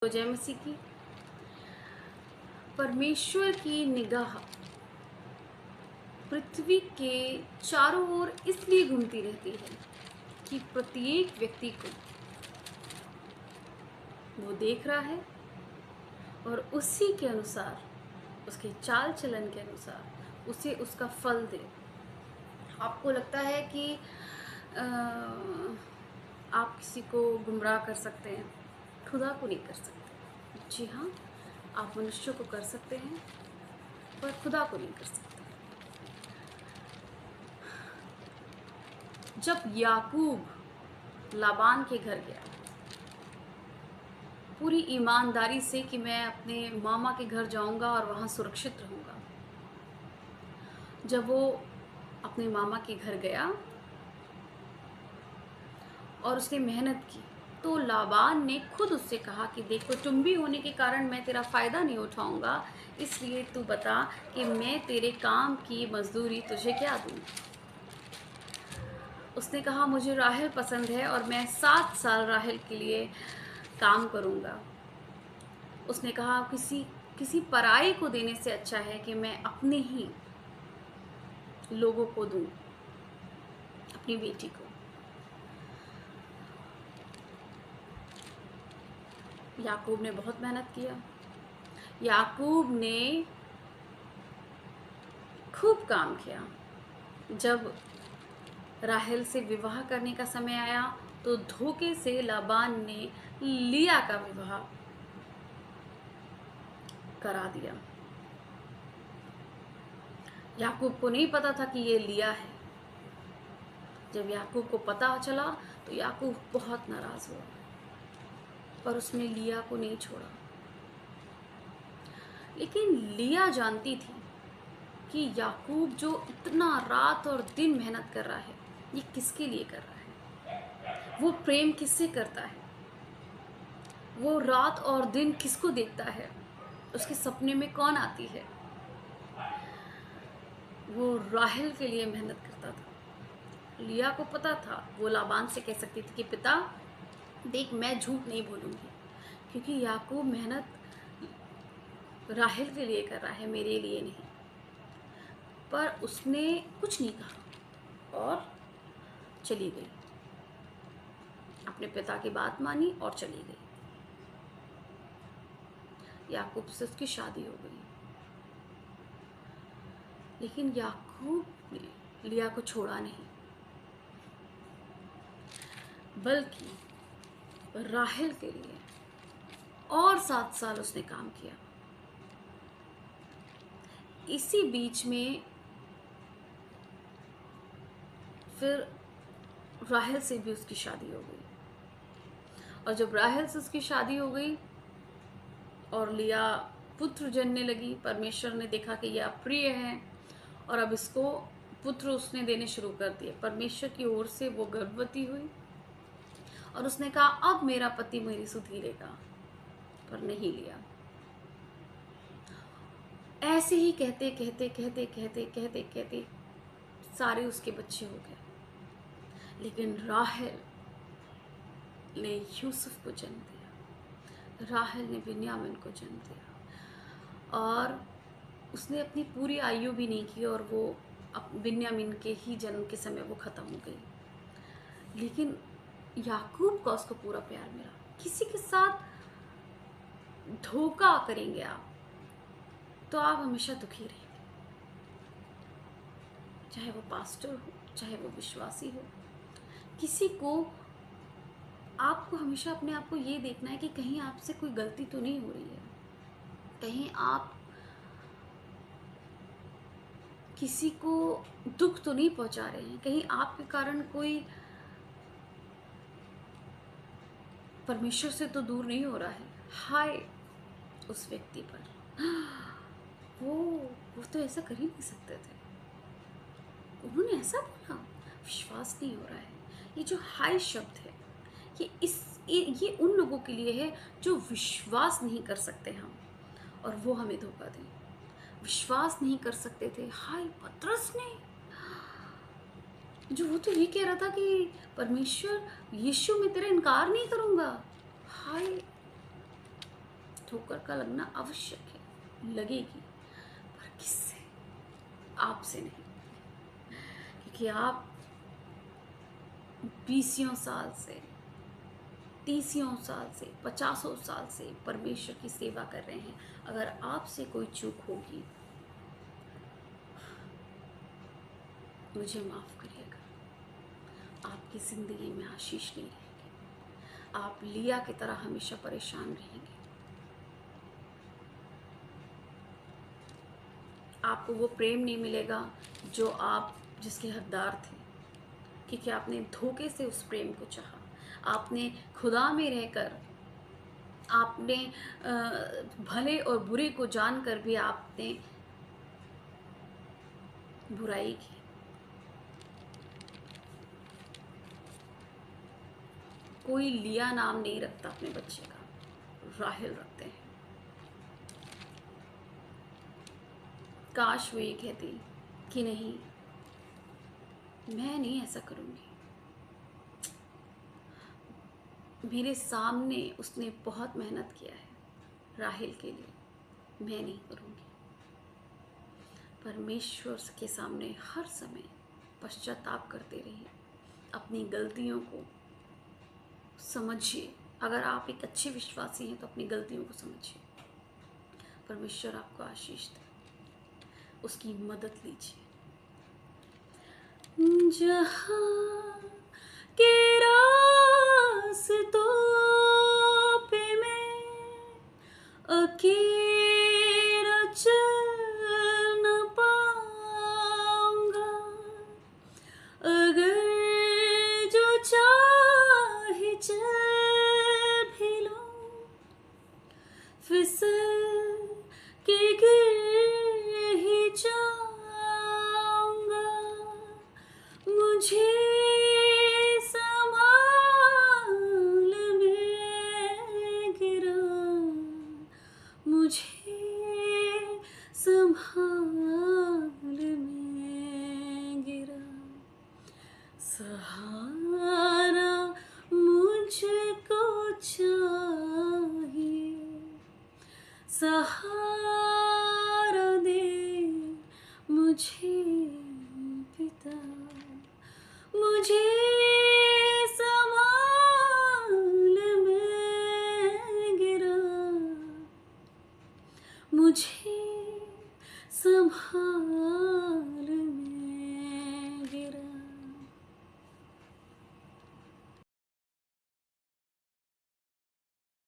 तो जय मसीह की। परमेश्वर की निगाह पृथ्वी के चारों ओर इसलिए घूमती रहती है कि प्रत्येक व्यक्ति को वो देख रहा है और उसी के अनुसार, उसके चाल चलन के अनुसार उसे उसका फल दे। आपको लगता है कि अ, आप किसी को गुमराह कर सकते हैं, खुदा को नहीं कर सकते। जी हाँ, आप मनुष्य को कर सकते हैं पर खुदा को नहीं कर सकते। जब याकूब लाबान के घर गया पूरी ईमानदारी से कि मैं अपने मामा के घर जाऊंगा और वहाँ सुरक्षित रहूंगा, जब वो अपने मामा के घर गया और उसने मेहनत की तो लाबान ने खुद उससे कहा कि देखो, टुम्बी होने के कारण मैं तेरा फ़ायदा नहीं उठाऊंगा, इसलिए तू बता कि मैं तेरे काम की मजदूरी तुझे क्या दूँ। उसने कहा मुझे राहेल पसंद है और मैं 7 साल राहेल के लिए काम करूंगा। उसने कहा किसी किसी पराये को देने से अच्छा है कि मैं अपने ही लोगों को दूं, अपनी बेटी को। याकूब ने बहुत मेहनत किया, याकूब ने खूब काम किया। जब राहेल से विवाह करने का समय आया तो धोखे से लाबान ने लिया का विवाह करा दिया। याकूब को नहीं पता था कि ये लिया है। जब याकूब को पता चला तो याकूब बहुत नाराज हुआ, पर उसने लिया को नहीं छोड़ा। लेकिन लिया जानती थी कि याकूब जो इतना रात और दिन मेहनत कर रहा है, ये किसके लिए कर रहा है, वो प्रेम किससे करता है, वो रात और दिन किसको देखता है, उसके सपने में कौन आती है। वो राहेल के लिए मेहनत करता था। लिया को पता था, वो लाबान से कह सकती थी कि पिता देख, मैं झूठ नहीं बोलूंगी, क्योंकि याकूब मेहनत राहेल के लिए कर रहा है, मेरे लिए नहीं। पर उसने कुछ नहीं कहा और चली गई, अपने पिता की बात मानी और चली गई। याकूब से उसकी शादी हो गई, लेकिन याकूब ने लिया को छोड़ा नहीं, बल्कि राहेल के लिए और 7 साल उसने काम किया। इसी बीच में फिर राहेल से भी उसकी शादी हो गई, और जब राहेल से उसकी शादी हो गई और लिया पुत्र जनने लगी, परमेश्वर ने देखा कि यह अप्रिय है और अब इसको पुत्र उसने देने शुरू कर दिए। परमेश्वर की ओर से वो गर्भवती हुई और उसने कहा अब मेरा पति मेरी सुधीरेगा, पर नहीं लिया। ऐसे ही कहते कहते कहते कहते कहते कहते सारे उसके बच्चे हो गए, लेकिन राहेल ने यूसुफ को जन्म दिया, राहेल ने बिन्यामीन को जन्म दिया, और उसने अपनी पूरी आयु भी नहीं की और वो बिन्यामीन के ही जन्म के समय वो ख़त्म हो गई। लेकिन याकूब का उसको पूरा प्यार मिला। किसी के साथ धोखा करेंगे आप तो आप हमेशा दुखी रहेंगे, चाहे वो पास्टर हो, चाहे वो विश्वासी हो। किसी को आपको हमेशा अपने आप को ये देखना है कि कहीं आपसे कोई गलती तो नहीं हो रही है, कहीं आप किसी को दुख तो नहीं पहुंचा रहे हैं, कहीं आपके कारण कोई परमेश्वर से तो दूर नहीं हो रहा है। हाय उस व्यक्ति पर, वो वो तो ऐसा कर ही नहीं सकते थे, उन्होंने ऐसा बोला, विश्वास नहीं हो रहा है। ये जो हाय शब्द है, ये उन लोगों के लिए है जो विश्वास नहीं कर सकते हम, और वो हमें धोखा दें। विश्वास नहीं कर सकते थे, हाय पतरस ने, जो वो तो ये कह रहा था कि परमेश्वर यीशु मैं तेरा इनकार नहीं करूंगा। हाय ठोकर का लगना आवश्यक है, लगेगी, पर किससे? आपसे नहीं, क्योंकि आप 20 साल से, 30 साल से, 50 साल से परमेश्वर की सेवा कर रहे हैं। अगर आपसे कोई चूक होगी, मुझे माफ करिएगा, आपकी जिंदगी में आशीष नहीं रहेगी। आप लिया की तरह हमेशा परेशान रहेंगे। आपको वो प्रेम नहीं मिलेगा जो आप जिसके हकदार थे, क्योंकि आपने धोखे से उस प्रेम को चाहा। आपने खुदा में रहकर, आपने भले और बुरे को जानकर भी आपने बुराई की। कोई लिया नाम नहीं रखता अपने बच्चे का, राहेल रखते हैं। काश वो ये कहती कि नहीं, मैं नहीं ऐसा करूँगी, मेरे सामने उसने बहुत मेहनत किया है राहेल के लिए, मैं नहीं करूँगी। परमेश्वर के सामने हर समय पश्चाताप करते रहिए, अपनी गलतियों को समझिए। अगर आप एक अच्छे विश्वासी हैं तो अपनी गलतियों को समझिए। परमेश्वर आपको आशीष दे, उसकी मदद लीजिए। जहाँ के रास्तों पे मैं अकेला चल न पाऊंगा, अगर जो चाहे चल भी लूं, फिसल के गिर ही जाऊंगा। मुझे संभाल मैं गिरा, मुझे संभाल मैं गिरा। सहारा मुझको चाहिए, सहारा